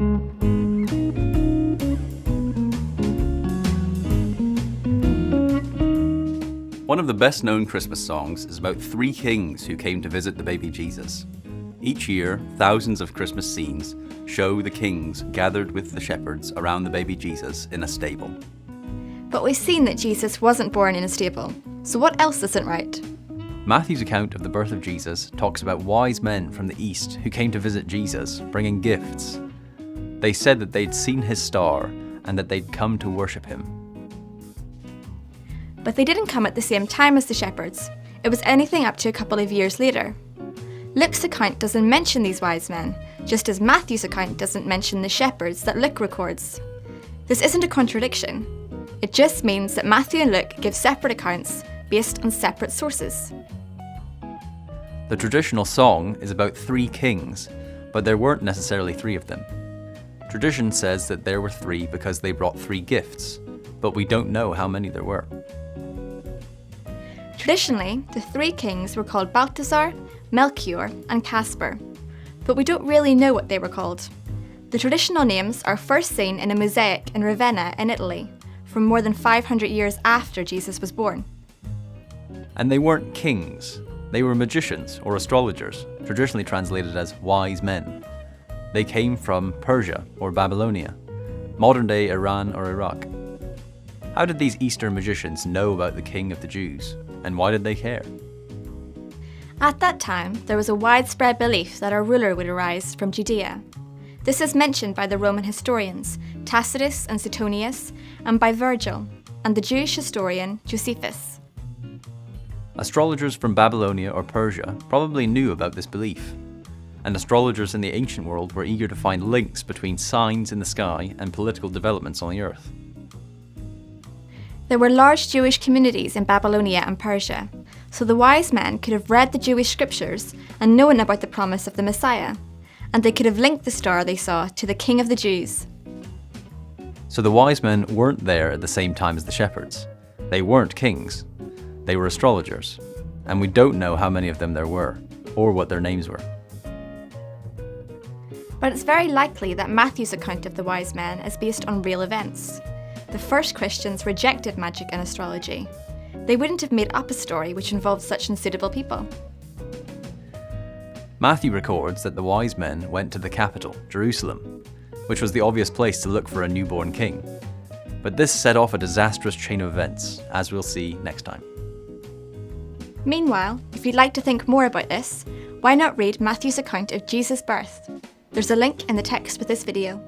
One of the best known Christmas songs is about three kings who came to visit the baby Jesus. Each year, thousands of Christmas scenes show the kings gathered with the shepherds around the baby Jesus in a stable. But we've seen that Jesus wasn't born in a stable, so what else isn't right? Matthew's account of the birth of Jesus talks about wise men from the east who came to visit Jesus, bringing gifts. They said that they'd seen his star and that they'd come to worship him. But they didn't come at the same time as the shepherds. It was anything up to a couple of years later. Luke's account doesn't mention these wise men, just as Matthew's account doesn't mention the shepherds that Luke records. This isn't a contradiction. It just means that Matthew and Luke give separate accounts based on separate sources. The traditional song is about three kings, but there weren't necessarily three of them. Tradition says that there were three because they brought three gifts, but we don't know how many there were. Traditionally, the three kings were called Balthasar, Melchior, and Caspar, but we don't really know what they were called. The traditional names are first seen in a mosaic in Ravenna in Italy, from more than 500 years after Jesus was born. And they weren't kings. They were magicians or astrologers, traditionally translated as wise men. They came from Persia or Babylonia, modern-day Iran or Iraq. How did these Eastern magicians know about the King of the Jews, and why did they care? At that time, there was a widespread belief that a ruler would arise from Judea. This is mentioned by the Roman historians Tacitus and Suetonius, and by Virgil, and the Jewish historian Josephus. Astrologers from Babylonia or Persia probably knew about this belief, and astrologers in the ancient world were eager to find links between signs in the sky and political developments on the earth. There were large Jewish communities in Babylonia and Persia, so the wise men could have read the Jewish scriptures and known about the promise of the Messiah, and they could have linked the star they saw to the King of the Jews. So the wise men weren't there at the same time as the shepherds. They weren't kings. They were astrologers, and we don't know how many of them there were, or what their names were. But it's very likely that Matthew's account of the wise men is based on real events. The first Christians rejected magic and astrology. They wouldn't have made up a story which involved such unsuitable people. Matthew records that the wise men went to the capital, Jerusalem, which was the obvious place to look for a newborn king. But this set off a disastrous chain of events, as we'll see next time. Meanwhile, if you'd like to think more about this, why not read Matthew's account of Jesus' birth? There's a link in the text with this video.